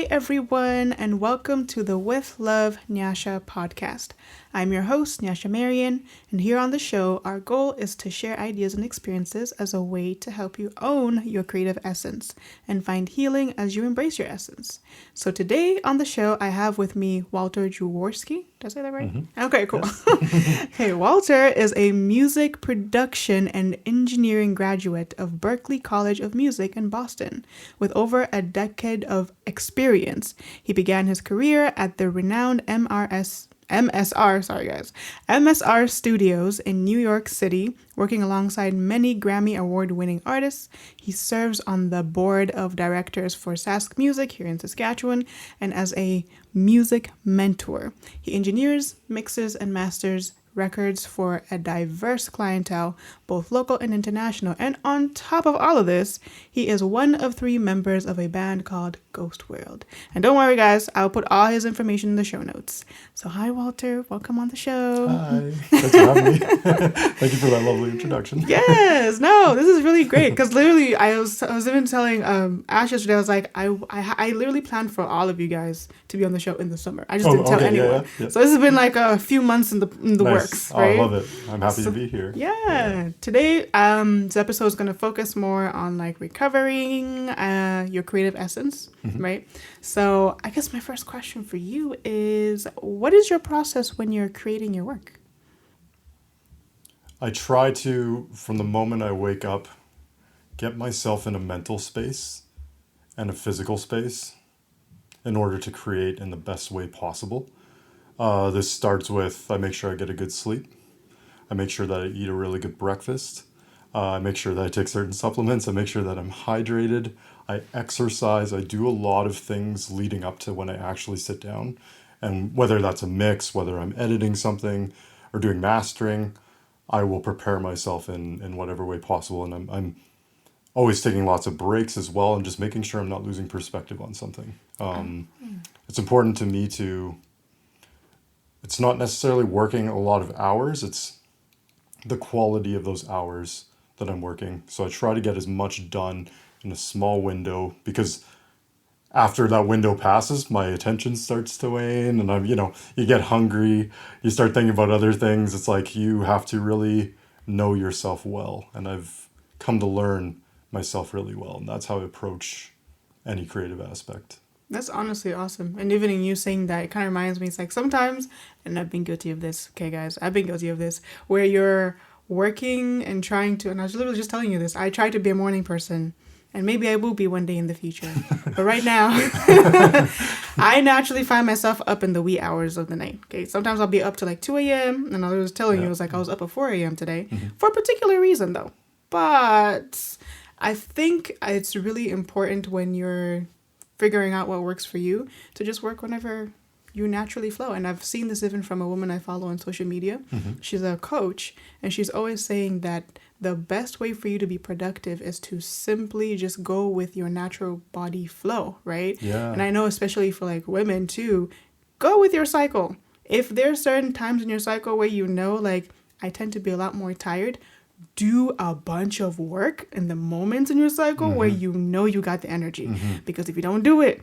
everyone, and welcome to the With Love Nyasha podcast. I'm your host, Nyasha Marian, and here on the show, our goal is to share ideas and experiences as a way to help you own your creative essence and find healing as you embrace your essence. So today on the show, I have with me Walter Jeworski. Did I say that right? Mm-hmm. Okay, cool. Yes. Hey, Walter is a music production and engineering graduate of Berklee College of Music in Boston. With over a decade of experience, he began his career at the renowned MSR Studios in New York City, working alongside many Grammy Award-winning artists. He serves on the board of directors for Sask Music here in Saskatchewan and as a music mentor. He engineers, mixes, and masters records for a diverse clientele, both local and international. And on top of all of this, he is one of 3 members of a band called Ghost World. And don't worry, guys, I'll put all his information in the show notes. So hi, Walter. Welcome on the show. Hi. Thanks for having me. Thank you for that lovely introduction. Yes. No, this is really great because literally I was even telling Ash yesterday, I was like, I literally planned for all of you guys to be on the show in the summer. I just didn't tell anyone. Yeah. So this has been like a few months in the nice. works, right? Oh, I love it. I'm happy to be here. Yeah. Today, this episode is going to focus more on like recovering your creative essence, right? So I guess my first question for you is, what is your process when you're creating your work? I try to, from the moment I wake up, get myself in a mental space and a physical space in order to create in the best way possible. This starts with, I make sure I get a good sleep. I make sure that I eat a really good breakfast. I make sure that I take certain supplements. I make sure that I'm hydrated. I exercise. I do a lot of things leading up to when I actually sit down. And whether that's a mix, whether I'm editing something or doing mastering, I will prepare myself in whatever way possible. And I'm always taking lots of breaks as well and just making sure I'm not losing perspective on something. It's important to me it's not necessarily working a lot of hours. It's the quality of those hours that I'm working. So I try to get as much done in a small window because after that window passes, my attention starts to wane and you get hungry, you start thinking about other things. It's like you have to really know yourself well. And I've come to learn myself really well. And that's how I approach any creative aspect. That's honestly awesome. And even in you saying that, it kind of reminds me, it's like sometimes, and I've been guilty of this, okay guys, I've been guilty of this, where you're working and trying to, and I was literally just telling you this, I try to be a morning person, and maybe I will be one day in the future. But right now, I naturally find myself up in the wee hours of the night. Okay, sometimes I'll be up to like 2 a.m. And I was telling you, it was like I was up at 4 a.m. today for a particular reason though. But I think it's really important when you're figuring out what works for you to just work whenever you naturally flow. And I've seen this even from a woman I follow on social media. She's a coach, and she's always saying that the best way for you to be productive is to simply just go with your natural body flow, right? Yeah. And I know especially for like women too, go with your cycle. If there's certain times in your cycle where like I tend to be a lot more tired, do a bunch of work in the moments in your cycle where you got the energy. Because if you don't do it,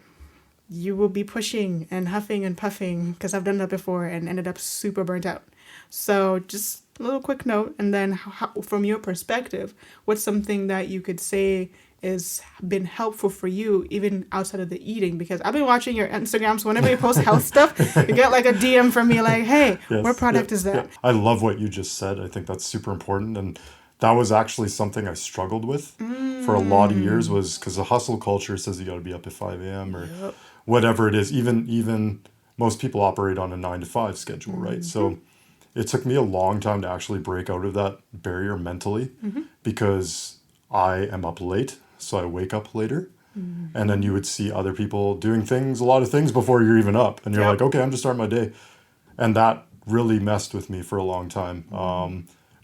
you will be pushing and huffing and puffing, because I've done that before and ended up super burnt out. So just a little quick note. And then from your perspective, what's something that you could say is been helpful for you even outside of the eating? Because I've been watching your Instagram, so whenever you post health stuff, you get like a DM from me like, hey, what product is that? I love what you just said. I think that's super important. And that was actually something I struggled with for a lot of years, was because the hustle culture says you got to be up at 5 a.m. or whatever it is. Even most people operate on a 9 to 5 schedule, right? So it took me a long time to actually break out of that barrier mentally because I am up late. So I wake up later, and then you would see other people doing a lot of things before you're even up. And you're like, okay, I'm just starting my day. And that really messed with me for a long time.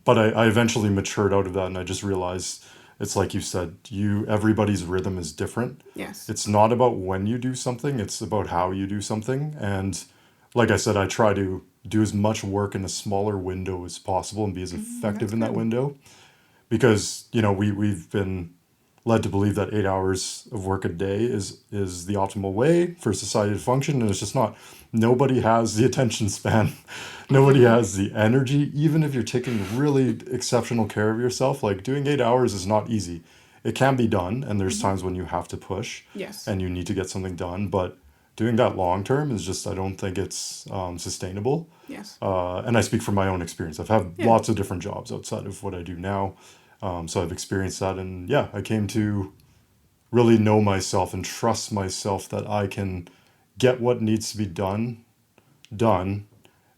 But I eventually matured out of that, and I just realized it's like you said, everybody's rhythm is different. Yes. It's not about when you do something, it's about how you do something. And like I said, I try to do as much work in a smaller window as possible and be as effective in that window. Because, we've been led to believe that 8 hours of work a day is the optimal way for society to function, and it's just not. Nobody has the attention span. Nobody has the energy. Even if you're taking really exceptional care of yourself, like doing 8 hours is not easy. It can be done, and there's times when you have to push Yes. and you need to get something done, but doing that long term is just, I don't think it's sustainable. Yes. And I speak from my own experience. I've had Yeah. lots of different jobs outside of what I do now. So I've experienced that. And yeah, I came to really know myself and trust myself that I can get what needs to be done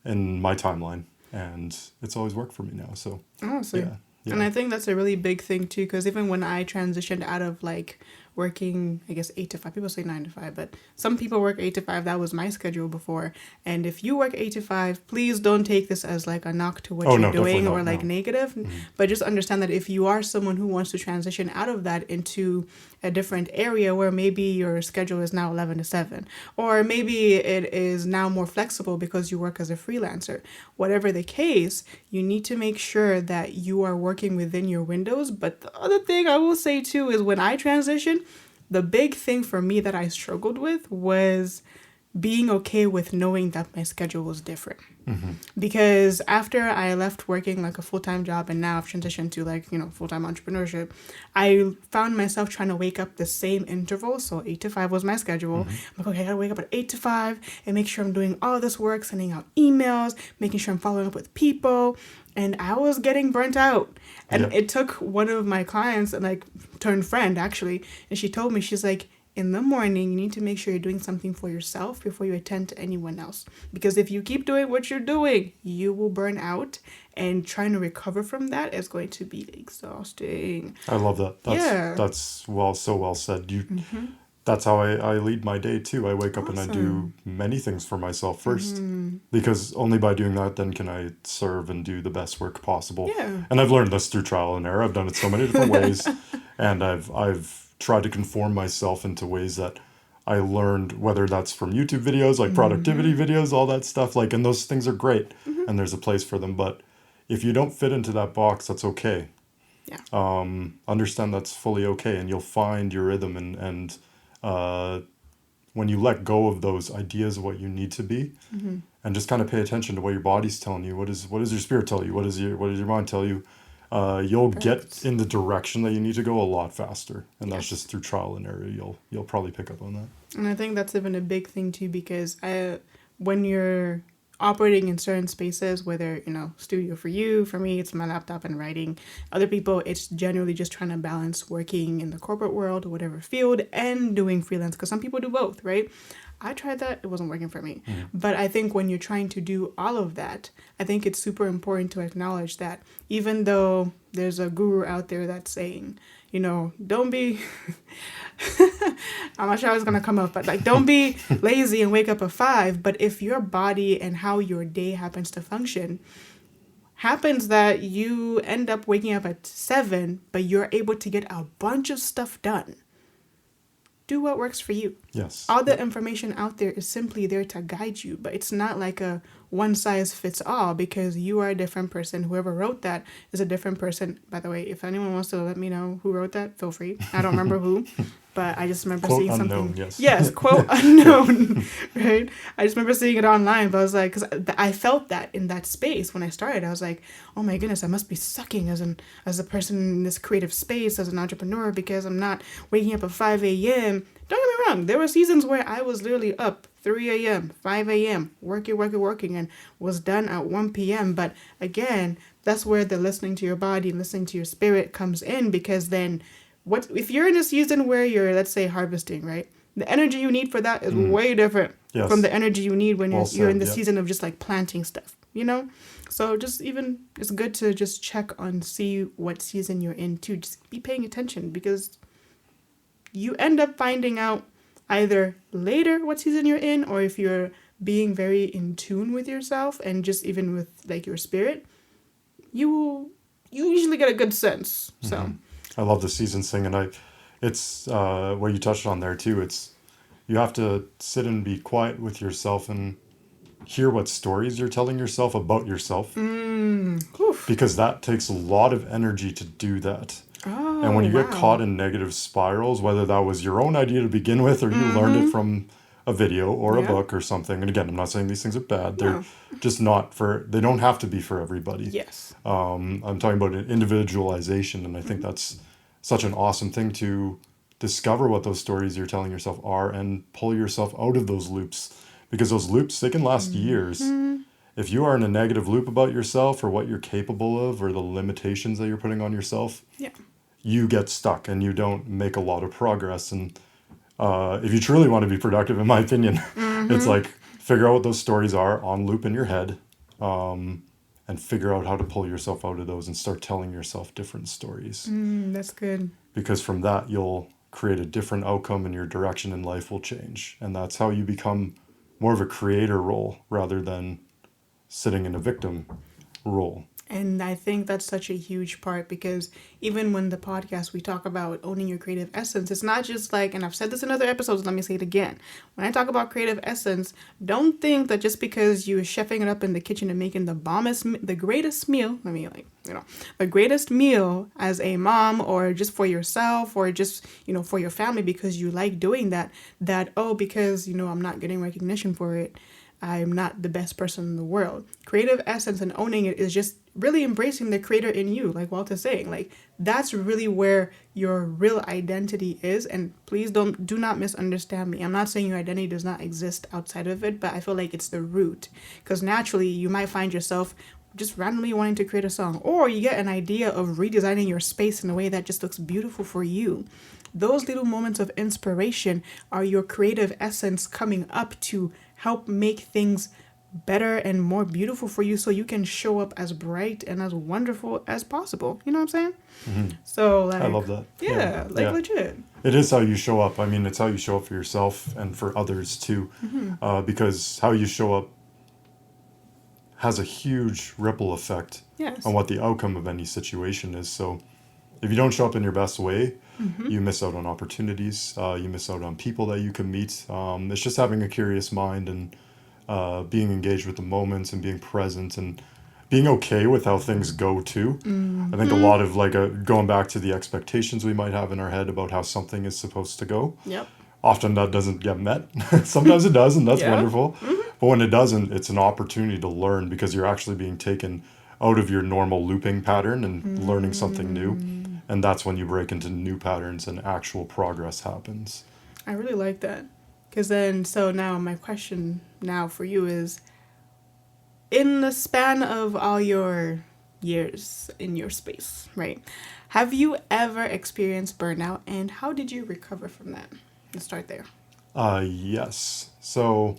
in my timeline. And it's always worked for me now. So Honestly. yeah. Yeah. And I think that's a really big thing too, because even when I transitioned out of like working, I guess 8 to 5, people say 9 to 5, but some people work 8 to 5. That was my schedule before. And if you work 8 to 5, please don't take this as like a knock to what Oh, you're no, definitely doing not, or like no. negative, but just understand that if you are someone who wants to transition out of that into a different area where maybe your schedule is now 11 to 7, or maybe it is now more flexible because you work as a freelancer, whatever the case, you need to make sure that you are working within your windows. But the other thing I will say too is when I transitioned, the big thing for me that I struggled with was being okay with knowing that my schedule was different. Because after I left working like a full-time job and now I've transitioned to like, full-time entrepreneurship, I found myself trying to wake up the same interval. So 8 to 5 was my schedule. I'm like, okay, I gotta wake up at 8 to 5 and make sure I'm doing all this work, sending out emails, making sure I'm following up with people. And I was getting burnt out. And Yeah. it took one of my clients, and like turned friend actually, and she told me, she's like, in the morning, you need to make sure you're doing something for yourself before you attend to anyone else. Because if you keep doing what you're doing, you will burn out. And trying to recover from that is going to be exhausting. I love that. Yeah. That's so well said. That's how I lead my day too. I wake up and I do many things for myself first, because only by doing that then can I serve and do the best work possible. Yeah. And I've learned this through trial and error. I've done it so many different ways, and I've tried to conform myself into ways that I learned, whether that's from YouTube videos, like productivity videos, all that stuff. Like, and those things are great, and there's a place for them. But if you don't fit into that box, that's okay. Yeah. Understand that's fully okay, and you'll find your rhythm. And when you let go of those ideas of what you need to be, and just kind of pay attention to what your body's telling you, what does your spirit tell you, what does your mind tell you, you'll get in the direction that you need to go a lot faster. And that's just through trial and error. You'll probably pick up on that. And I think that's even a big thing too, because when you're operating in certain spaces, whether, studio for you, for me, it's my laptop and writing. Other people, it's generally just trying to balance working in the corporate world or whatever field and doing freelance, because some people do both, right? I tried that. It wasn't working for me. But I think when you're trying to do all of that, I think it's super important to acknowledge that even though there's a guru out there that's saying, don't be, I'm not sure how it's going to come up, but like, don't be lazy and wake up at 5. But if your body and how your day happens to function happens that you end up waking up at 7, but you're able to get a bunch of stuff done, do what works for you. Yes. All the information out there is simply there to guide you, but it's not like a one size fits all, because you are a different person. Whoever wrote that is a different person. By the way, if anyone wants to let me know who wrote that, feel free. I don't remember who, but I just remember Quote seeing unknown, something. yes. Yes, quote unknown, right? I just remember seeing it online, but I was like, because I felt that in that space when I started. I was like, oh my goodness, I must be sucking as a person in this creative space, as an entrepreneur, because I'm not waking up at 5 a.m. Don't get me wrong. There were seasons where I was literally up 3 a.m., 5 a.m., working, and was done at 1 p.m. But again, that's where the listening to your body, listening to your spirit comes in, because then if you're in a season where you're, let's say, harvesting, right? The energy you need for that is way different from the energy you need when you're in the season of just like planting stuff, So it's good to just check on, see what season you're in too. Just be paying attention, because you end up finding out either later what season you're in, or if you're being very in tune with yourself and just even with like your spirit, you usually get a good sense. So I love the seasons thing, and it's what you touched on there too. It's, you have to sit and be quiet with yourself and hear what stories you're telling yourself about yourself, because that takes a lot of energy to do that. And when Oh, you get caught wow. in negative spirals, whether that was your own idea to begin with or you learned it Mm-hmm. from a video or a Yeah. book or something, and again, I'm not saying these things are bad. They're No. just not for, they don't have to be for everybody. Yes. I'm talking about an individualization, and I think that's such an awesome thing to discover what those stories you're telling yourself are and pull yourself out of those loops, because those loops, they can last years. Mm-hmm. If you are in a negative loop about yourself or what you're capable of or the limitations that you're putting on yourself, Yeah. you get stuck and you don't make a lot of progress. And if you truly want to be productive, in my opinion, it's Mm-hmm. like figure out what those stories are on loop in your head, and figure out how to pull yourself out of those and start telling yourself different stories. That's good. Because from that, you'll create a different outcome and your direction in life will change. And that's how you become more of a creator role rather than sitting in a victim role. And I think that's such a huge part because even when the podcast we talk about owning your creative essence, it's not just like, and I've said this in other episodes, let me say it again. When I talk about creative essence, don't think that just because you're chefing it up in the kitchen and making the greatest meal, the greatest meal as a mom or just for yourself or just, for your family because you like doing that, oh, because, I'm not getting recognition for it, I'm not the best person in the world. Creative essence and owning it is just really embracing the creator in you, like Walter's saying. Like that's really where your real identity is. And please do not misunderstand me. I'm not saying your identity does not exist outside of it, but I feel like it's the root. Because naturally you might find yourself just randomly wanting to create a song, or you get an idea of redesigning your space in a way that just looks beautiful for you. Those little moments of inspiration are your creative essence coming up to help make things better and more beautiful for you so you can show up as bright and as wonderful as possible. You know what I'm saying? Mm-hmm. So, I like, love that. yeah, like Yeah. legit. It is how you show up. I mean, it's how you show up for yourself and for others too. Because how you show up has a huge ripple effect Yes. on what the outcome of any situation is. So if you don't show up in your best way, you miss out on opportunities. You miss out on people that you can meet. It's just having a curious mind and being engaged with the moments and being present and being okay with how things go too. I think a lot of going back to the expectations we might have in our head about how something is supposed to go. Yep. Often that doesn't get met. Sometimes it does, and that's Yeah. wonderful. But when it doesn't, it's an opportunity to learn because you're actually being taken out of your normal looping pattern and learning something new. And that's when you break into new patterns and actual progress happens. I really like that. Because then, so now my question now for you is, in the span of all your years in your space, right? Have you ever experienced burnout and how did you recover from that? Let's start there. Yes. So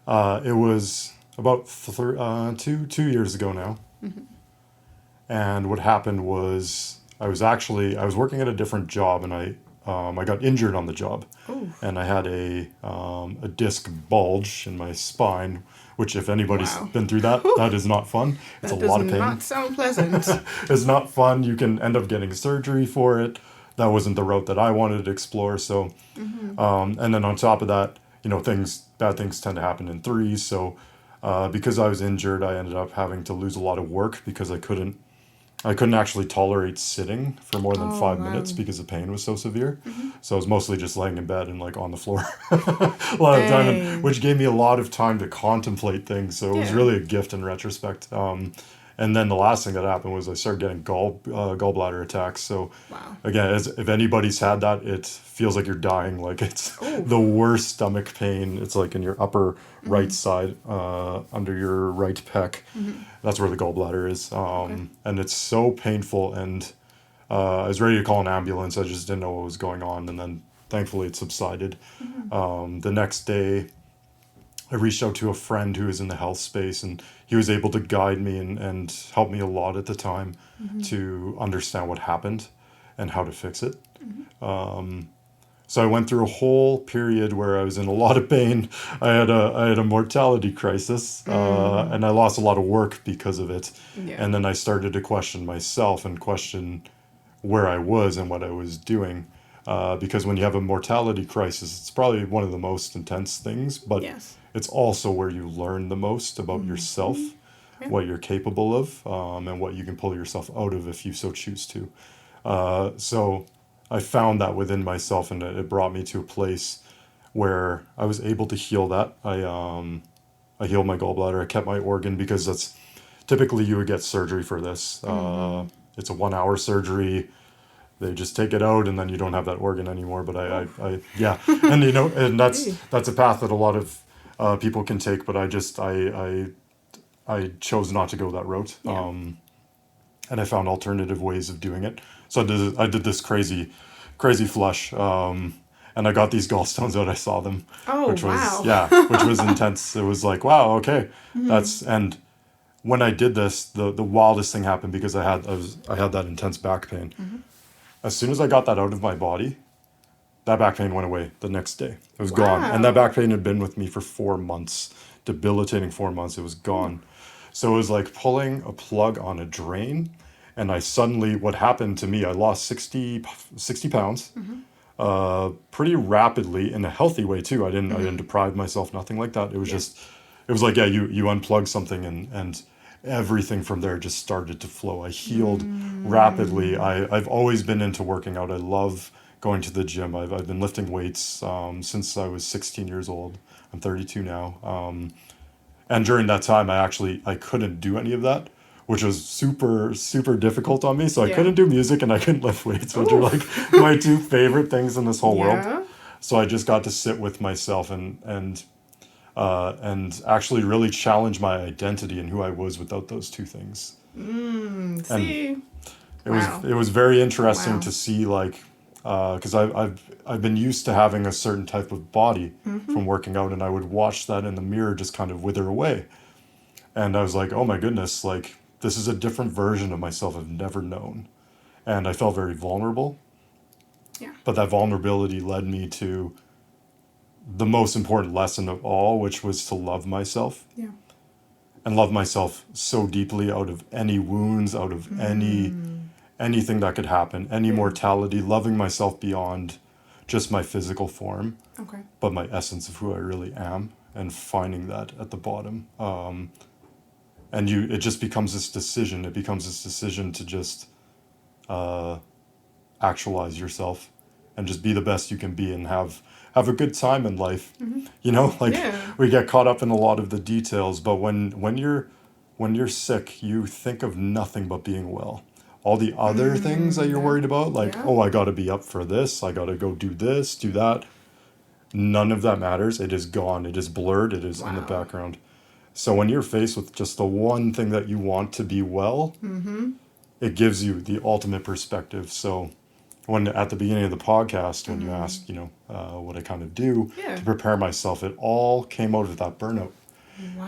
it was about 2 years ago now. And what happened was I was working at a different job, and I got injured on the job, Oh, and I had a disc bulge in my spine, which if anybody's wow. been through that, that is not fun. It's That a does lot of pain. not sound pleasant. It's not fun. You can end up getting surgery for it. That wasn't the route that I wanted to explore. So, and then on top of that, bad things tend to happen in threes. So, because I was injured, I ended up having to lose a lot of work because I couldn't actually tolerate sitting for more than Oh, 5 minutes wow. because the pain was so severe. So I was mostly just laying in bed and on the floor a lot of the time, Dang. which gave me a lot of time to contemplate things. So it was Yeah. really a gift in retrospect. And then the last thing that happened was I started getting gallbladder attacks. So Wow. again, if anybody's had that, it feels like you're dying. Like it's Oh. the worst stomach pain. It's like in your upper right side, under your right pec. That's where the gallbladder is. And it's so painful. And I was ready to call an ambulance. I just didn't know what was going on. And then thankfully it subsided. The next day, I reached out to a friend who was in the health space, and he was able to guide me and help me a lot at the time to understand what happened and how to fix it. So I went through a whole period where I was in a lot of pain. I had a mortality crisis, and I lost a lot of work because of it. Yeah. And then I started to question myself and question where I was and what I was doing. Because when you have a mortality crisis, it's probably one of the most intense things, but Yes. it's also where you learn the most about yourself. what you're capable of, and what you can pull yourself out of if you so choose to. So I found that within myself, and it brought me to a place where I was able to heal that. I healed my gallbladder. I kept my organ, because that's typically you would get surgery for this. It's a 1 hour surgery. They just take it out and then you don't have that organ anymore. But yeah. And and that's a path that a lot of people can take, but I chose not to go that route. Yeah. And I found alternative ways of doing it. So I did this crazy flush. And I got these gallstones out. I saw them, Oh, which was wow. which was intense. It was like, wow, okay, and when I did this, the wildest thing happened, because I had that intense back pain. As soon as I got that out of my body, that back pain went away the next day. It was gone, and that Wow. back pain had been with me for 4 months, debilitating 4 months. It was gone. So it was like pulling a plug on a drain, and what happened to me, I lost 60 pounds. Pretty rapidly, in a healthy way too. I didn't deprive myself, nothing like that. It was just, it was like, yeah, you unplug something, and everything from there just started to flow. I healed rapidly. I've always been into working out. I love going to the gym. I've been lifting weights since I was 16 years old. I'm 32 now. And during that time, I couldn't do any of that, which was super, super difficult on me. So I Yeah. couldn't do music and I couldn't lift weights, which are Oof. like my two favorite things in this whole world. Yeah. So I just got to sit with myself and actually really challenge my identity and who I was without those two things. And See? it Wow. was very interesting Wow. to see, like, because I've been used to having a certain type of body from working out, and I would watch that in the mirror just kind of wither away. And I was like, oh my goodness, like, this is a different version of myself I've never known. And I felt very vulnerable. Yeah. But that vulnerability led me to the most important lesson of all, which was to love myself. Yeah. And love myself so deeply, out of any wounds, out of anything that could happen, any mortality, loving myself beyond just my physical form, Okay. but my essence of who I really am, and finding that at the bottom. And it just becomes this decision. It becomes this decision to just actualize yourself and just be the best you can be, and have a good time in life. Like, Yeah. we get caught up in a lot of the details, but when you're sick, you think of nothing but being well. All the other things that you're worried about, like, Yeah. oh, I got to be up for this, I got to go do this, do that, none of that matters. It is gone. It is blurred. It is in the Wow. background. So when you're faced with just the one thing that you want to be well, it gives you the ultimate perspective. So when at the beginning of the podcast, when you asked, what I kind of do Yeah. to prepare myself, it all came out of that burnout.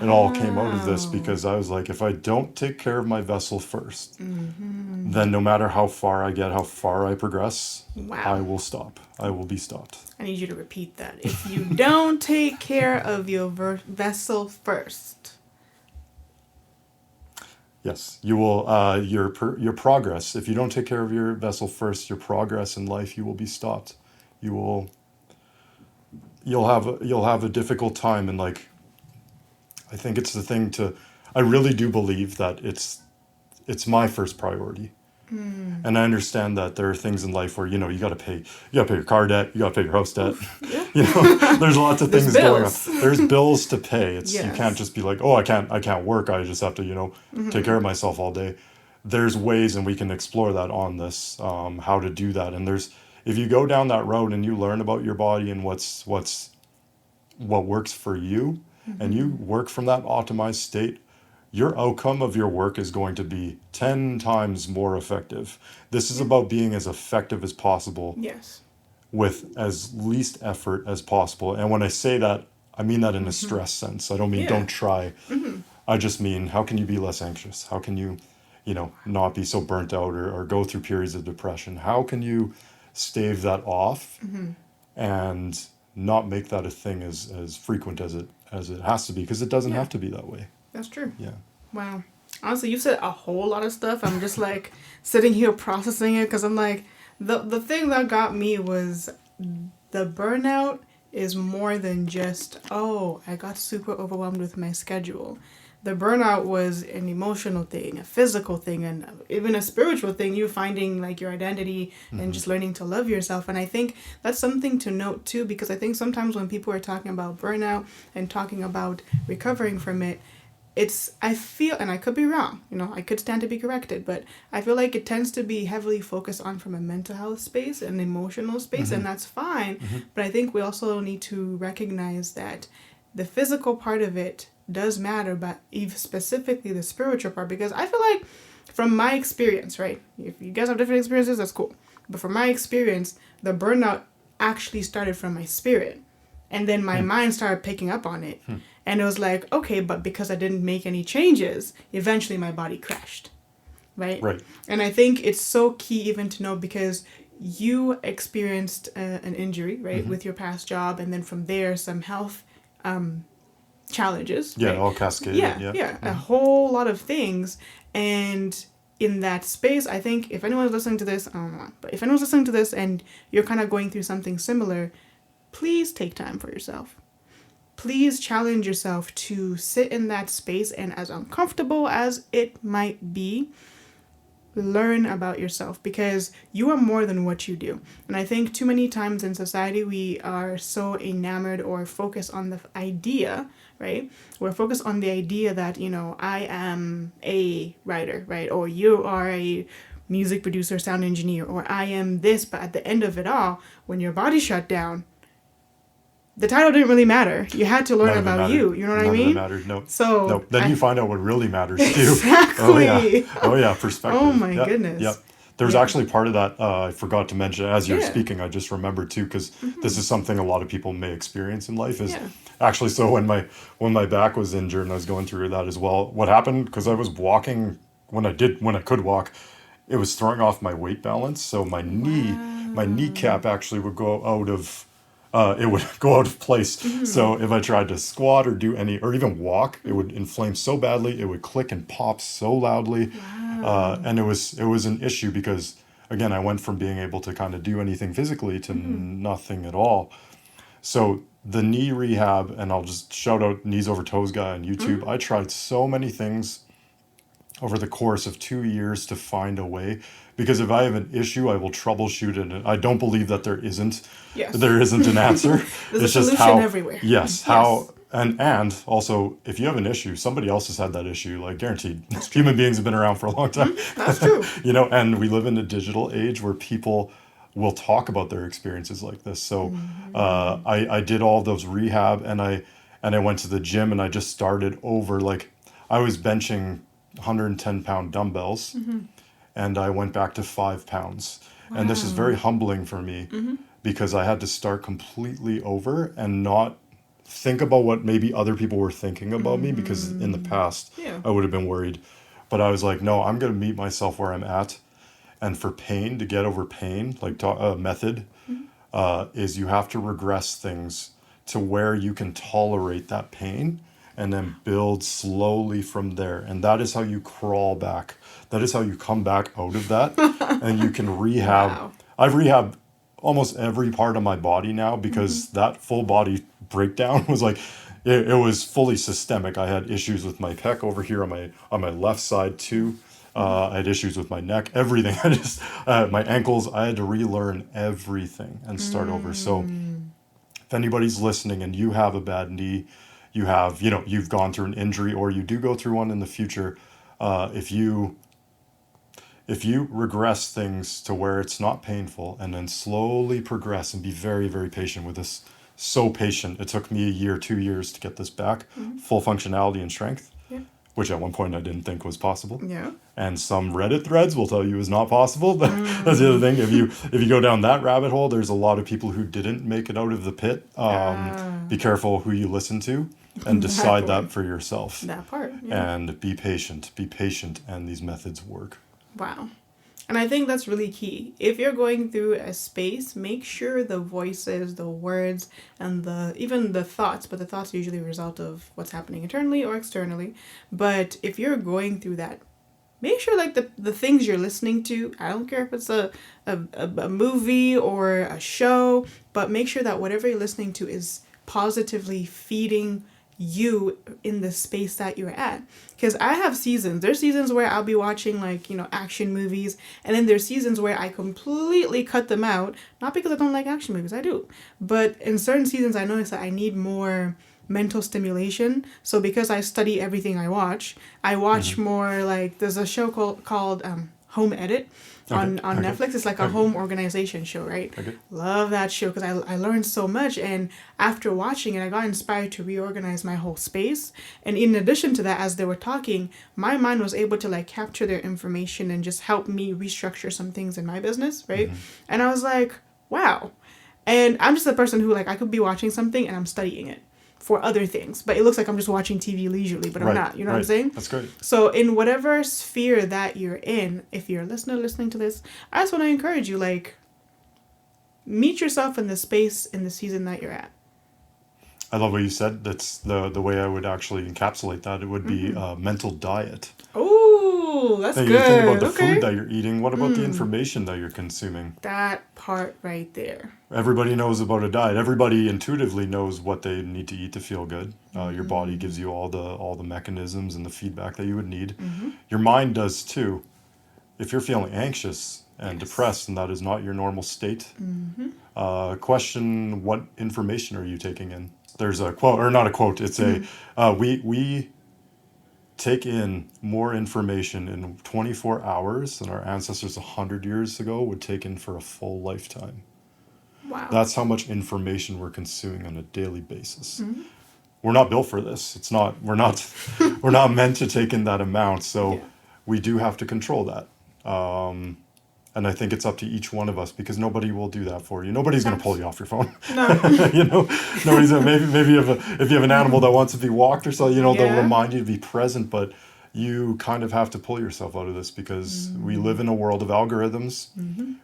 It all came out of this, because I was like, if I don't take care of my vessel first, then no matter how far I get, how far I progress, Wow. I will stop. I will be stopped. I need you to repeat that. If you don't take care of your vessel first. Yes, you will. Your progress. If you don't take care of your vessel first, your progress in life, you will be stopped. You'll have a difficult time, and, like, I think it's the thing to. I really do believe that it's my first priority, and I understand that there are things in life where, you got to pay your car debt, you got to pay your house debt. There's lots of There's things going on. bills. There's bills to pay. You Yes. can't just be like, oh, I can't work. I just have to take care of myself all day. There's ways, and we can explore that on this, how to do that. And if you go down that road and you learn about your body and what works for you, and you work from that optimized state, your outcome of your work is going to be 10 times more effective. This is about being as effective as possible Yes. with as least effort as possible. And when I say that, I mean that in a stress sense. I don't mean Yeah. don't try. I just mean, how can you be less anxious? How can you, not be so burnt out, or go through periods of depression? How can you stave that off and not make that a thing as frequent as it has to be? Because it doesn't Yeah. have to be that way. That's true. Yeah. Wow. Honestly, you said a whole lot of stuff. I'm just like sitting here processing it, because I'm like, the thing that got me was the burnout is more than just, oh, I got super overwhelmed with my schedule. The burnout was an emotional thing, a physical thing, and even a spiritual thing. You finding like your identity and just learning to love yourself. And I think that's something to note too, because I think sometimes when people are talking about burnout and talking about recovering from it, I feel, and I could be wrong, I could stand to be corrected, but I feel like it tends to be heavily focused on from a mental health space and emotional space, and that's fine. But I think we also need to recognize that the physical part of it does matter, but even specifically the spiritual part, because I feel like from my experience, right? If you guys have different experiences, that's cool. But from my experience, the burnout actually started from my spirit. And then my mind started picking up on it. And it was like, okay, but because I didn't make any changes, eventually my body crashed. Right? Right. And I think it's so key even to know, because you experienced an injury, right, with your past job. And then from there, some health challenges. Yeah, right? all cascaded. Yeah. A whole lot of things. And in that space, I think if anyone's listening to this, I don't know, but if anyone's listening to this and you're kind of going through something similar, please take time for yourself. Please challenge yourself to sit in that space, and as uncomfortable as it might be, learn about yourself, because you are more than what you do. And I think too many times in society we are so enamored or focused on the idea, right? We're focused on the idea that, I am a writer, right? Or you are a music producer, sound engineer, or I am this, but at the end of it all, when your body shut down, the title didn't really matter. You had to learn about you. You know what I mean? None of it mattered. No. So no. Then you find out what really matters too. Exactly. Oh yeah. Perspective. Oh my goodness. Yep. There was actually part of that I forgot to mention as you were speaking. I just remembered too, because this is something a lot of people may experience in life. Is actually, so when my back was injured and I was going through that as well. What happened? Because I was walking when I could walk, it was throwing off my weight balance. So my kneecap actually would go out of. It would go out of place. So if I tried to squat or do or even walk, it would inflame so badly. It would click and pop so loudly. And it was an issue because, again, I went from being able to kind of do anything physically to nothing at all. So the knee rehab, and I'll just shout out Knees Over Toes guy on YouTube. I tried so many things over the course of 2 years to find a way, because if I have an issue, I will troubleshoot it. And I don't believe that there isn't an answer. There's it's a just solution everywhere. Yes, and also, if you have an issue, somebody else has had that issue, like guaranteed. Human beings have been around for a long time. That's true. And we live in a digital age where people will talk about their experiences like this. So I did all those rehab, and I went to the gym, and I just started over. Like, I was benching 110-pound dumbbells, and I went back to 5 pounds. Wow. And this is very humbling for me, because I had to start completely over and not think about what maybe other people were thinking about me, because in the past I would have been worried. But I was like, no, I'm going to meet myself where I'm at. And for pain, to get over pain, like method, is you have to regress things to where you can tolerate that pain, and then build slowly from there. And that is how you crawl back. That is how you come back out of that. And you can rehab. Wow. I've rehabbed almost every part of my body now, because that full body breakdown was like, it was fully systemic. I had issues with my pec over here on my left side too. I had issues with my neck, everything. I just, my ankles, I had to relearn everything and start over. So if anybody's listening and you have a bad knee, you've gone through an injury, or you do go through one in the future, if you regress things to where it's not painful, and then slowly progress and be very, very patient with this. So patient. It took me 2 years to get this back, full functionality and strength, which at one point I didn't think was possible. Yeah. And some Reddit threads will tell you is not possible. But that's the other thing. If you go down that rabbit hole, there's a lot of people who didn't make it out of the pit. Be careful who you listen to, and decide that for yourself. That part. Yeah. And be patient. Be patient, and these methods work. Wow. And I think that's really key. If you're going through a space, make sure the voices, the words, and even the thoughts, but the thoughts are usually a result of what's happening internally or externally. But if you're going through that make sure like the things you're listening to, I don't care if it's a movie or a show, but make sure that whatever you're listening to is positively feeding you in the space that you're at. Because I have seasons. There's seasons where I'll be watching like, action movies, and then there's seasons where I completely cut them out. Not because I don't like action movies, I do. But in certain seasons I notice that I need more mental stimulation. So because I study everything I watch more like there's a show called Home Edit on Netflix. It's like a home organization show, right? Okay. Love that show because I learned so much, and after watching it I got inspired to reorganize my whole space. And in addition to that, as they were talking, my mind was able to like capture their information and just help me restructure some things in my business, right? And I was like, wow. And I'm just a person who like I could be watching something and I'm studying it for other things, but it looks like I'm just watching TV leisurely, but I'm not. You know what I'm saying? That's great. So in whatever sphere that you're in, if you're a listener listening to this, I just want to encourage you, like, meet yourself in the space in the season that you're at. I love what you said. That's the way I would actually encapsulate that. It would be mental diet. Oh, that's And good. you think about the food that you're eating. What about the information that you're consuming? That part right there. Everybody knows about a diet. Everybody intuitively knows what they need to eat to feel good. Your body gives you all the mechanisms and the feedback that you would need. Your mind does too. If you're feeling anxious and depressed and that is not your normal state, question what information are you taking in. There's a quote, or not a quote. It's we take in more information in 24 hours than our ancestors 100 years ago would take in for a full lifetime. Wow. That's how much information we're consuming on a daily basis. We're not built for this. We're not meant to take in that amount. So we do have to control that. And I think it's up to each one of us because nobody will do that for you. Nobody's going to pull you off your phone. No. Nobody's gonna, maybe if you have an animal that wants to be walked or so, they'll remind you to be present, but you kind of have to pull yourself out of this because we live in a world of algorithms.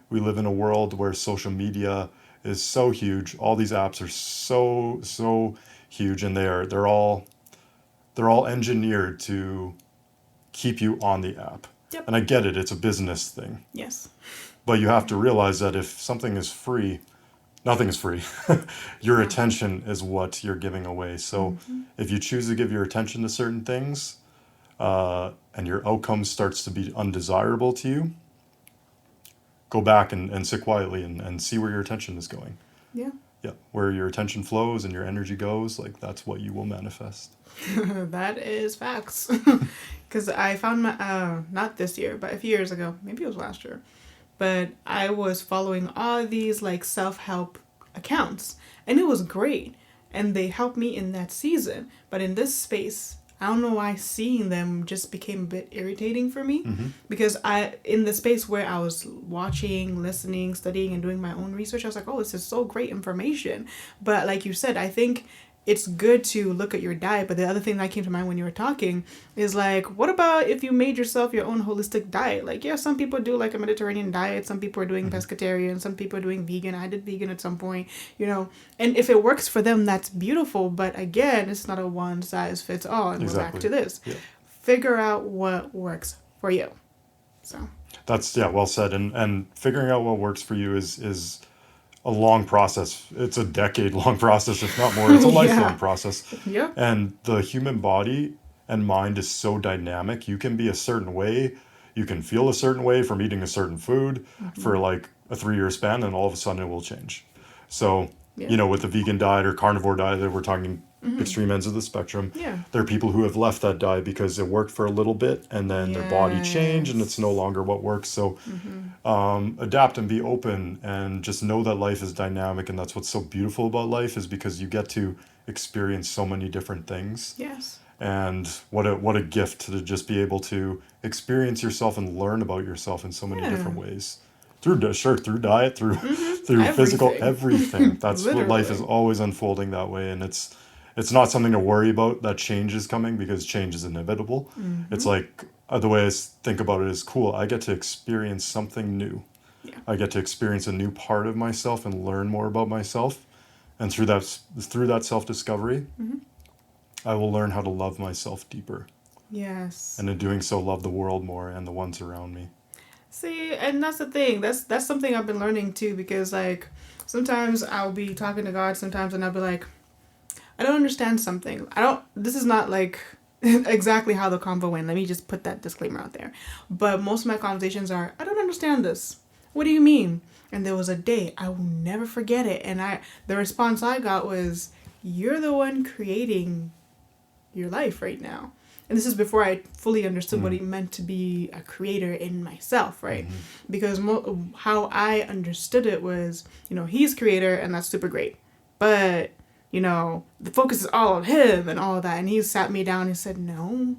We live in a world where social media is so huge. All these apps are so huge, and they're all engineered to keep you on the app. Yep. And I get it, it's a business thing. Yes. But you have to realize that if something is free, nothing is free. Your attention is what you're giving away. So if you choose to give your attention to certain things, and your outcome starts to be undesirable to you, go back and sit quietly and see where your attention is going. Yeah. Yeah, where your attention flows and your energy goes, like that's what you will manifest. That is facts. Because I found not this year, but a few years ago, maybe it was last year, but I was following all these like self-help accounts, and it was great, and they helped me in that season. But in this space, I don't know why seeing them just became a bit irritating for me, because in the space where I was watching, listening, studying, and doing my own research, I was like, oh, this is so great information. But like you said, I think it's good to look at your diet. But the other thing that came to mind when you were talking is like, what about if you made yourself your own holistic diet? Like, yeah, some people do like a Mediterranean diet. Some people are doing pescatarian. Some people are doing vegan. I did vegan at some point, and if it works for them, that's beautiful. But again, it's not a one size fits all. And we're back to this. Yeah. Figure out what works for you. So that's, well said. And figuring out what works for you is a long process. It's a decade-long process, if not more. It's a lifelong process. Yeah. And the human body and mind is so dynamic. You can be a certain way. You can feel a certain way from eating a certain food for like a 3-year span, and all of a sudden it will change. So, with the vegan diet or carnivore diet, that we're talking extreme ends of the spectrum. Yeah. There are people who have left that diet because it worked for a little bit and then their body changed and it's no longer what works. So adapt and be open and just know that life is dynamic, and that's what's so beautiful about life is because you get to experience so many different things. Yes. And what a gift to just be able to experience yourself and learn about yourself in so many different ways. Through diet, through physical, everything. That's what life is always unfolding that way, and it's not something to worry about that change is coming, because change is inevitable. It's like the way I think about it is cool. I get to experience something new. Yeah. I get to experience a new part of myself and learn more about myself, and through that self-discovery, I will learn how to love myself deeper. Yes. And in doing so, love the world more and the ones around me. See, and that's the thing. That's something I've been learning too, because like sometimes I'll be talking to God sometimes and I'll be like, I don't understand something. I don't This is not like exactly how the convo went. Let me just put that disclaimer out there. But most of my conversations are, I don't understand this. What do you mean? And there was a day I will never forget it, and the response I got was, you're the one creating your life right now. And this is before I fully understood what it meant to be a creator in myself, right? Mm-hmm. Because how I understood it was, he's creator and that's super great. But, the focus is all on him and all of that. And he sat me down and said, no,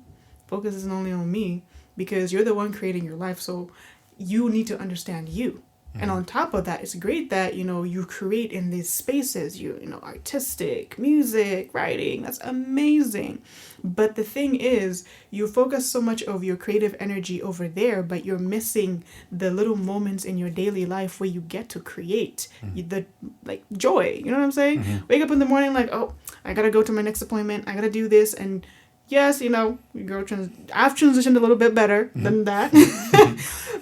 focus isn't only on me, because you're the one creating your life. So you need to understand you. And on top of that, it's great that, you create in these spaces, artistic, music, writing, that's amazing. But the thing is, you focus so much of your creative energy over there, but you're missing the little moments in your daily life where you get to create the, like, joy. You know what I'm saying? Mm-hmm. Wake up in the morning like, oh, I gotta go to my next appointment. I gotta do this. And yes, I've transitioned a little bit better than that.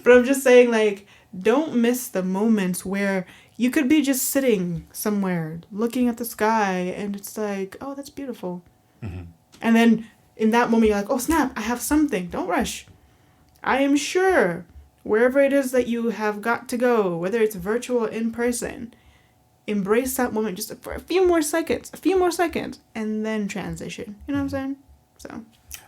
But I'm just saying, like, don't miss the moments where you could be just sitting somewhere looking at the sky and it's like, oh, that's beautiful. Mm-hmm. And then in that moment, you're like, oh, snap, I have something. Don't rush. I am sure wherever it is that you have got to go, whether it's virtual or in person, embrace that moment just for a few more seconds, and then transition. You know what I'm saying? So.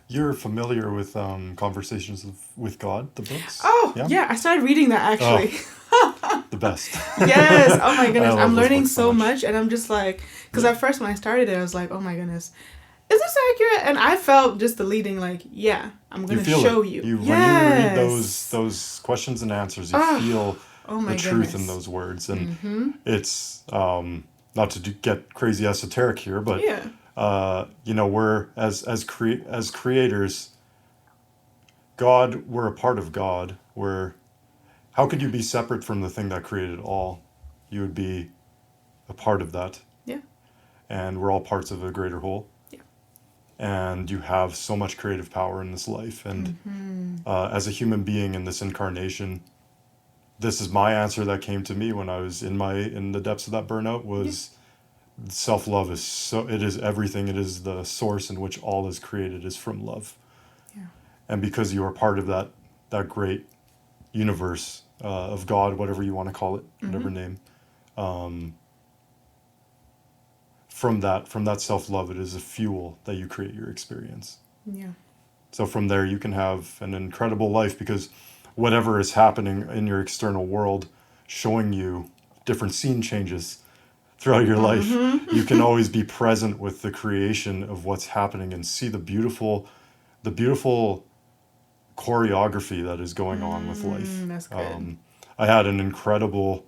You're familiar with Conversations with God, the books? Oh, yeah, I started reading that actually. Oh, the best. Yes. Oh my goodness. I'm learning so much. much. And I'm just like, because at first when I started it, I was like, oh my goodness, is this accurate? And I felt just the leading, like, yeah, I'm going to show you. When you read those questions and answers, you feel the truth in those words. And it's, not to get crazy esoteric here, but yeah. We're as creators, God, we're a part of God. How could you be separate from the thing that created all? You would be a part of that. Yeah. And we're all parts of a greater whole. Yeah. And you have so much creative power in this life. And as a human being in this incarnation, this is my answer that came to me when I was in the depths of that burnout was. Yeah. Self-love it is everything. It is the source in which all is created is from love. Yeah. And because you are part of that great universe of God, whatever you want to call it, whatever name, from that self-love, it is a fuel that you create your experience. Yeah. So from there you can have an incredible life, because whatever is happening in your external world, showing you different scene changes throughout your life, you can always be present with the creation of what's happening and see the beautiful choreography that is going on with life. That's good. I had an incredible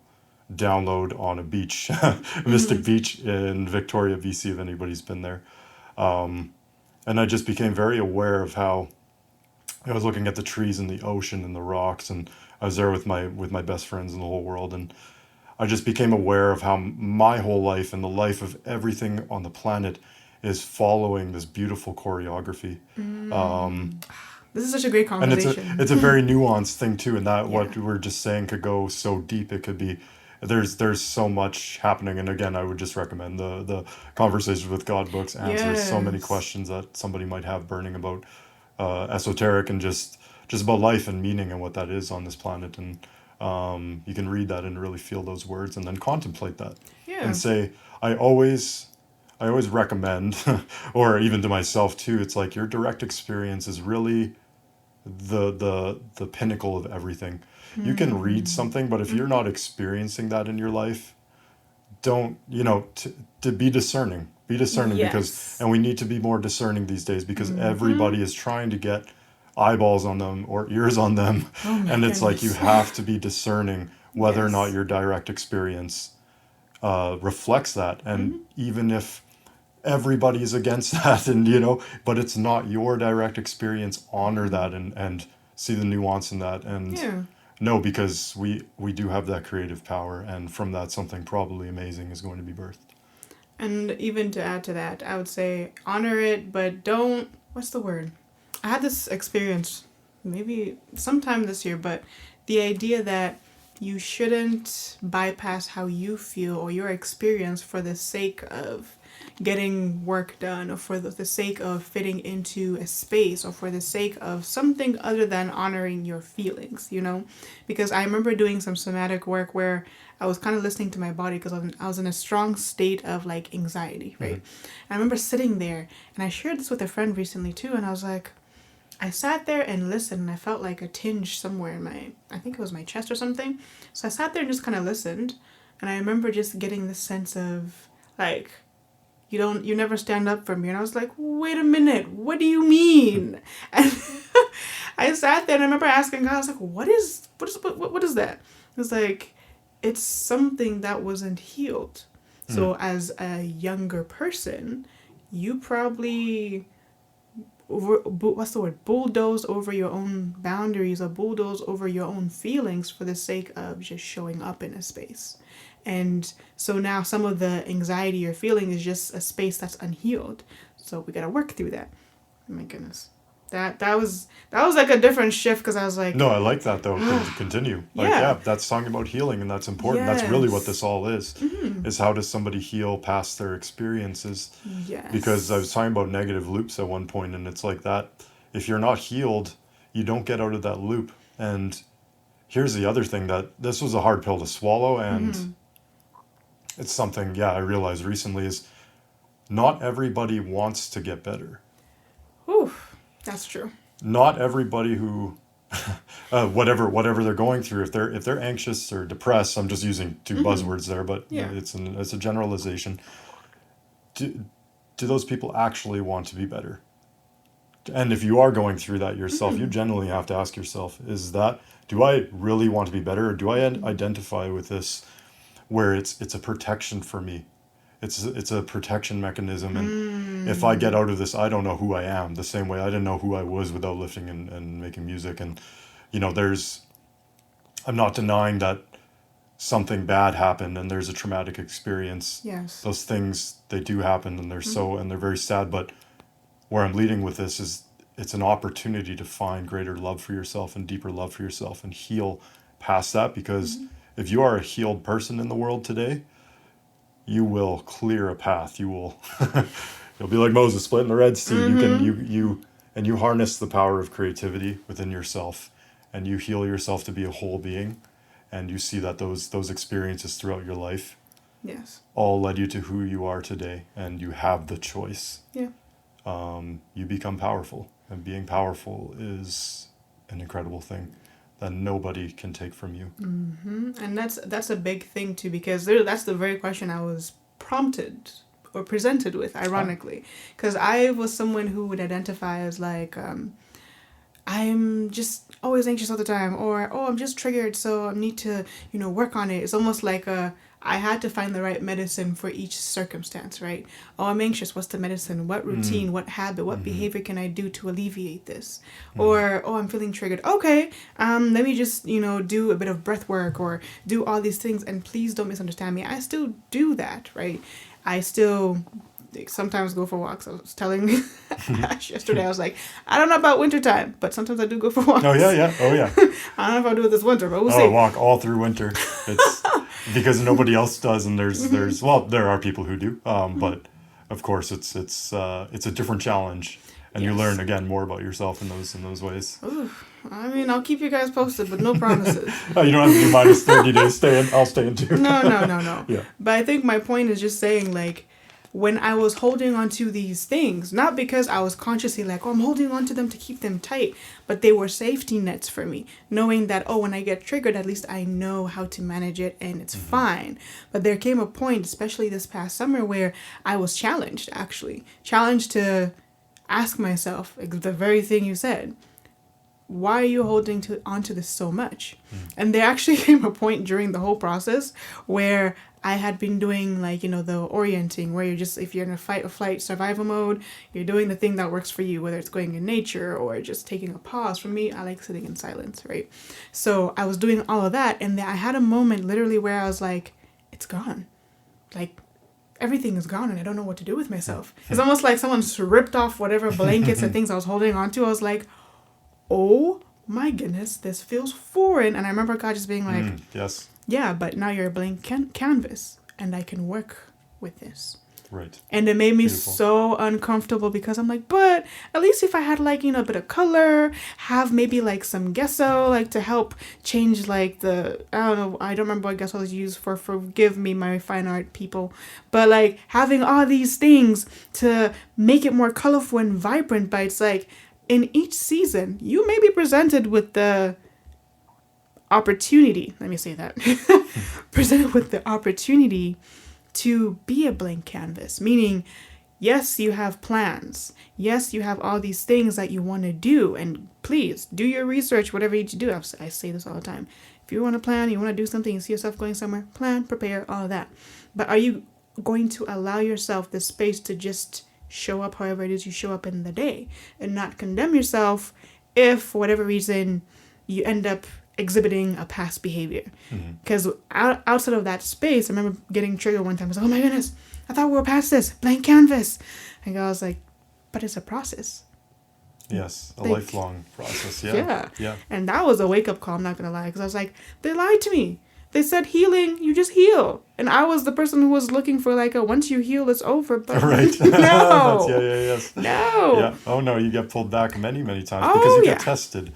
download on a beach, Mystic Beach in Victoria, BC, if anybody's been there. And I just became very aware of how I was looking at the trees and the ocean and the rocks, and I was there with my best friends in the whole world, and I just became aware of how my whole life and the life of everything on the planet is following this beautiful choreography. This is such a great conversation. And it's a very nuanced thing too, and that what we're just saying could go so deep. It could be, there's so much happening. And again, I would just recommend the Conversations with God books. Answers so many questions that somebody might have burning about esoteric and just about life and meaning and what that is on this planet. And you can read that and really feel those words and then contemplate that and say, I always recommend, or even to myself too, it's like your direct experience is really the pinnacle of everything. You can read something, but if you're not experiencing that in your life, don't, to be discerning, because, and we need to be more discerning these days, because everybody is trying to get eyeballs on them or ears on them. And it's like, you have to be discerning whether or not your direct experience reflects that. And even if everybody is against that, and but it's not your direct experience, honor that and see the nuance in that, and no, because we do have that creative power, and from that something probably amazing is going to be birthed. And even to add to that, I would say honor it, but don't, what's the word? I had this experience maybe sometime this year, but the idea that you shouldn't bypass how you feel or your experience for the sake of getting work done or for the sake of fitting into a space or for the sake of something other than honoring your feelings, you know? Because I remember doing some somatic work where I was kind of listening to my body because I was in a strong state of like anxiety, right? I remember sitting there and I shared this with a friend recently too, and I was like, I sat there and listened and I felt like a tinge somewhere in I think it was my chest or something. So I sat there and just kind of listened. And I remember just getting this sense of like, you never stand up for me. And I was like, wait a minute, what do you mean? And I sat there and I remember asking God, I was like, what is that? It was like, it's something that wasn't healed. So as a younger person, you probably bulldoze over your own boundaries or bulldoze over your own feelings for the sake of just showing up in a space. And so now some of the anxiety you're feeling is just a space that's unhealed. So we gotta work through that. Oh my goodness. That was like a different shift because I was like, No, I like that though. Continue. Like, Yeah. yeah, that's talking about healing, and that's important. That's really what Yes. this all is. Is how does somebody heal past their experiences? yes. Because I was talking about negative loops at one point, and it's like that. If you're not healed, you don't get out of that loop. And here's the other thing, that this was a hard pill to swallow, and it's something, yeah, I realized recently is not everybody wants to get better. Whew, that's true. Not everybody who whatever they're going through, if they're anxious or depressed, I'm just using two buzzwords there, but Yeah. it's a generalization. Do those people actually want to be better? And if you are going through that yourself, you generally have to ask yourself, do I really want to be better, or do I identify with this where it's a protection for me? It's a protection mechanism, and if I get out of this, I don't know who I am. The same way I didn't know who I was without lifting and making music. And I'm not denying that something bad happened and there's a traumatic experience. Yes. Those things, they do happen, and they're very sad. But where I'm leading with this is, it's an opportunity to find greater love for yourself and deeper love for yourself and heal past that. Because if you are a healed person in the world today, you will clear a path. You'll be like Moses splitting the Red Sea. You harness the power of creativity within yourself, and you heal yourself to be a whole being, and you see that those experiences throughout your life Yes. all led you to who you are today, and you have the choice. Yeah. You become powerful, and being powerful is an incredible thing that nobody can take from you. And that's a big thing too, because that's the very question I was prompted or presented with, ironically, because I was someone who would identify as like, I'm just always anxious all the time, or oh, I'm just triggered, so I need to work on it. It's almost like I had to find the right medicine for each circumstance, right? Oh, I'm anxious. What's the medicine? What routine? What habit? What behavior can I do to alleviate this? Or, oh, I'm feeling triggered. Okay, let me just, do a bit of breath work or do all these things. And please don't misunderstand me. I still do that, right? I still sometimes go for walks. I was telling Ash yesterday, I was like, I don't know about wintertime, but sometimes I do go for walks. Oh yeah. I don't know if I'll do it this winter, but we'll see. Oh, walk all through winter. It's because nobody else does, and there's there are people who do, but of course it's a different challenge, and you Yes. learn again more about yourself in those ways. Ooh, I mean, I'll keep you guys posted, but no promises. Oh, you don't have to do minus 30 days. I'll stay in too. No. Yeah. But I think my point is just saying, like, when I was holding on to these things, not because I was consciously like, oh, I'm holding on to them to keep them tight, but they were safety nets for me, knowing that, oh, when I get triggered, at least I know how to manage it and it's fine. But there came a point, especially this past summer, where I was challenged to ask myself the very thing you said. Why are you holding onto this so much? And there actually came a point during the whole process where I had been doing the orienting, where if you're in a fight or flight survival mode, you're doing the thing that works for you, whether it's going in nature or just taking a pause. For me, I like sitting in silence, right? So I was doing all of that, and then I had a moment literally where I was like, it's gone. Like, everything is gone and I don't know what to do with myself. It's almost like someone's ripped off whatever blankets and things I was holding on to. I was like, oh my goodness, this feels foreign. And I remember God just being like, yes. yeah, but now you're a blank canvas and I can work with this. Right. And it made me Beautiful. so uncomfortable because I'm like, but at least if I had like, a bit of color, have maybe like some gesso, like to help change like I don't know, I don't remember what gesso is used for, forgive me, my fine art people. But like having all these things to make it more colorful and vibrant, but it's like in each season, you may be presented with the opportunity, let me say that, presented with the opportunity to be a blank canvas, meaning, yes, you have plans. Yes, you have all these things that you want to do. And please do your research, whatever you need to do. I say this all the time. If you want to plan, you want to do something, you see yourself going somewhere, plan, prepare, all of that. But are you going to allow yourself the space to just show up however it is you show up in the day and not condemn yourself if, for whatever reason, you end up exhibiting a past behavior? Because outside of that space, I remember getting triggered one time. I was like, oh my goodness, I thought we were past this blank canvas. And I was like, but it's a process. Yes, a Like, lifelong process. Yeah. yeah. And that was a wake-up call, I'm not gonna lie, because I was like, they lied to me. They said healing, you just heal. And I was the person who was looking for like once you heal, it's over. But Right. no. Yes. No. Yeah. Oh no, you get pulled back many, many times Oh, because you yeah. get tested.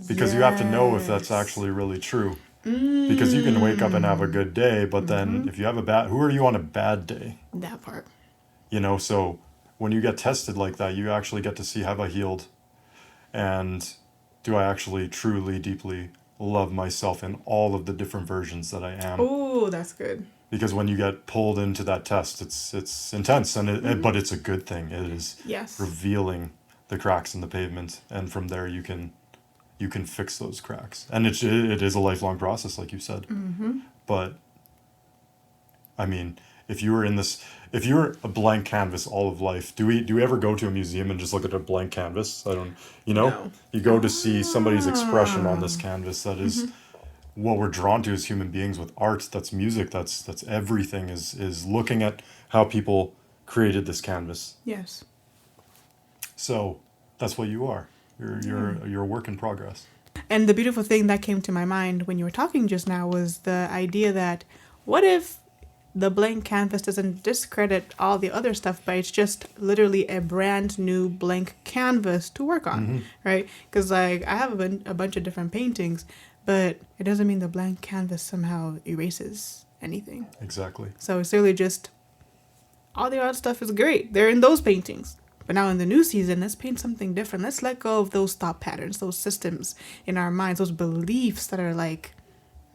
Because you have to know if that's actually really true. Because you can wake up and have a good day, but then if you have who are you on a bad day? That part. So when you get tested like that, you actually get to see, have I healed? And do I actually truly, deeply love myself in all of the different versions that I am? Oh, that's good. Because when you get pulled into that test, it's intense, and but it's a good thing. It is Yes. revealing the cracks in the pavement, and from there you can fix those cracks. And it is a lifelong process, like you said. But I mean, if you're a blank canvas all of life, do we ever go to a museum and just look at a blank canvas? I don't, No. you go to see somebody's expression on this canvas. That is what we're drawn to as human beings with art. That's music. That's everything is looking at how people created this canvas. Yes. So that's what you are. You're a work in progress. And the beautiful thing that came to my mind when you were talking just now was the idea that what if the blank canvas doesn't discredit all the other stuff, but it's just literally a brand new blank canvas to work on, right? Because like I have a bunch of different paintings, but it doesn't mean the blank canvas somehow erases anything. Exactly. So it's really just all the art stuff is great. They're in those paintings. But now in the new season, let's paint something different. Let's let go of those thought patterns, those systems in our minds, those beliefs that are like,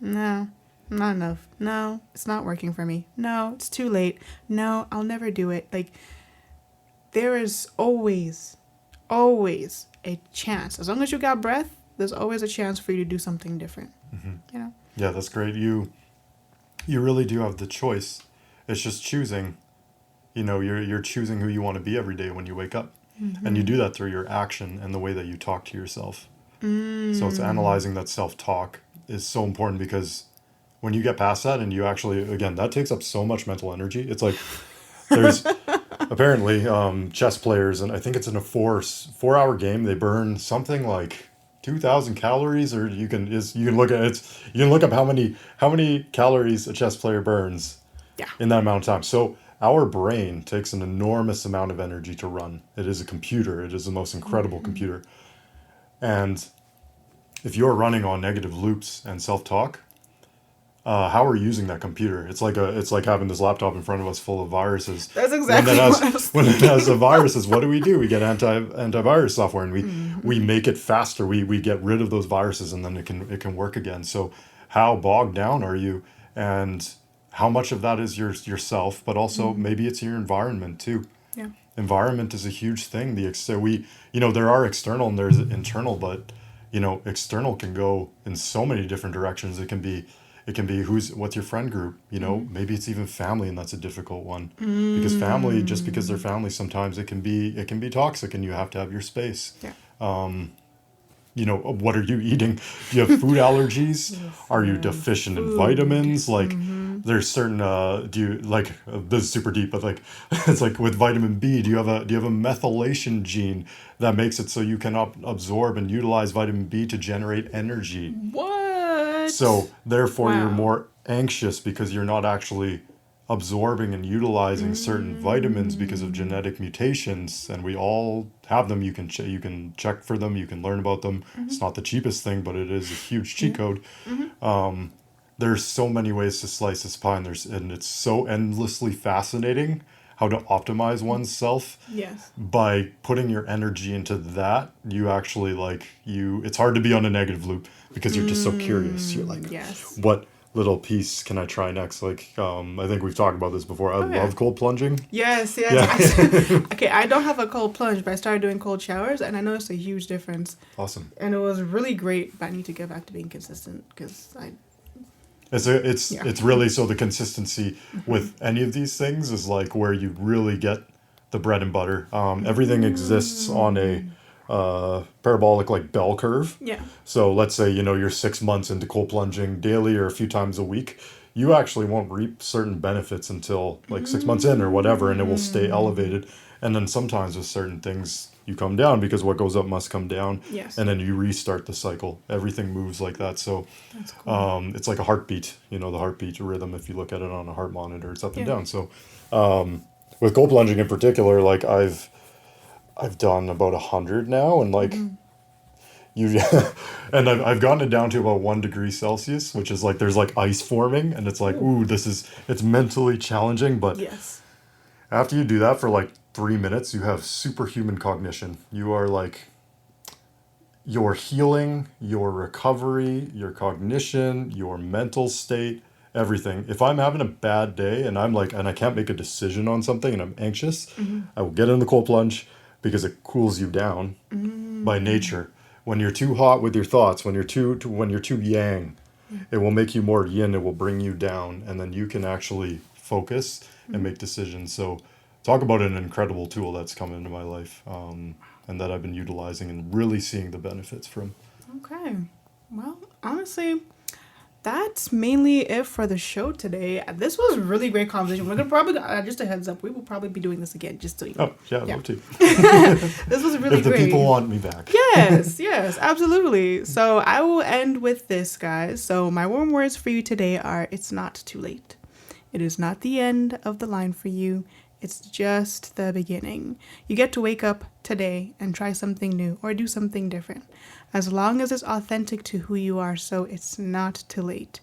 no, not enough. No, it's not working for me. No, it's too late. No, I'll never do it. Like, there is always a chance. As long as you got breath, there's always a chance for you to do something different. Yeah, that's great. You really do have the choice. It's just choosing. You're choosing who you want to be every day when you wake up. And you do that through your action and the way that you talk to yourself. So it's analyzing that self-talk is so important, because when you get past that and you actually, again, that takes up so much mental energy. It's like there's apparently chess players, and I think it's in a 4-hour game, they burn something like 2,000 calories, or you can look up how many calories a chess player burns in that amount of time. So our brain takes an enormous amount of energy to run. It is a computer. It is the most incredible computer. And if you're running on negative loops and self-talk, how are you using that computer? It's like having this laptop in front of us full of viruses. That's exactly what I was thinking. When it has the viruses, what do? We get antivirus software, and we make it faster. We get rid of those viruses, and then it can work again. So how bogged down are you? And how much of that is yourself, but also maybe it's your environment too. Yeah. Environment is a huge thing. There are external and there's internal, but external can go in so many different directions. It can be what's your friend group, maybe it's even family, and that's a difficult one. Because family, just because they're family, sometimes it can be toxic, and you have to have your space. Yeah. What are you eating? Do you have food allergies? Are you deficient in vitamins? Like, there's certain do you like this is super deep, but like it's like with vitamin B, do you have a methylation gene that makes it so you can absorb and utilize vitamin B to generate energy? What? So therefore you're Wow. more anxious because you're not actually absorbing and utilizing certain vitamins because of genetic mutations, and we all have them. You can you can check for them, you can learn about them. It's not the cheapest thing, but it is a huge cheat code. There's so many ways to slice this pie, and it's so endlessly fascinating how to optimize oneself. Yes. By putting your energy into that, you actually it's hard to be on a negative loop because you're just so curious. You're like, Yes. what little piece can I try next? I think we've talked about this before. I love cold plunging. Yes, yes. Yeah. Okay, I don't have a cold plunge, but I started doing cold showers, and I noticed a huge difference. Awesome. And it was really great, but I need to get back to being consistent because It's really, so the consistency with any of these things is like where you really get the bread and butter. Everything exists on a parabolic like bell curve. Yeah. So let's say, you're 6 months into cold plunging daily or a few times a week. You actually won't reap certain benefits until like 6 months in or whatever, and it will stay elevated. And then sometimes with certain things, you come down because what goes up must come down. Yes. And then you restart the cycle. Everything moves like that. So That's cool. it's like a heartbeat, the heartbeat rhythm. If you look at it on a heart monitor, it's up and Yeah. down. So with cold plunging in particular, like I've done about 100 now, and like you and I've gotten it down to about 1 degree Celsius, which is like there's like ice forming, and it's like, ooh, it's mentally challenging, but Yes. after you do that for like 3 minutes, you have superhuman cognition. You are like, your healing, your recovery, your cognition, your mental state, everything. If I'm having a bad day and I can't make a decision on something and I'm anxious, I will get in the cold plunge because it cools you down by nature. When you're too hot with your thoughts, when you're too yang, it will make you more yin. It will bring you down, and then you can actually focus and make decisions. So, talk about an incredible tool that's come into my life, and that I've been utilizing and really seeing the benefits from. Okay. Well, honestly, that's mainly it for the show today. This was a really great conversation. We're gonna probably just a heads up, we will probably be doing this again, just so you know. Oh yeah, I'd love to. This was really If the great. people want me back. Yes, yes, absolutely. So I will end with this, guys. So my warm words for you today are: it's not too late. It is not the end of the line for you. It's just the beginning. You get to wake up today and try something new or do something different, as long as it's authentic to who you are. So it's not too late.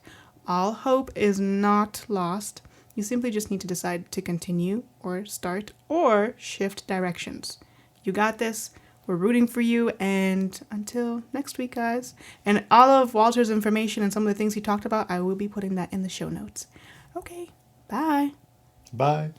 All hope is not lost. You simply just need to decide to continue or start or shift directions. You got this. We're rooting for you. And until next week, guys. And all of Walter's information and some of the things he talked about, I will be putting that in the show notes. Okay. Bye. Bye.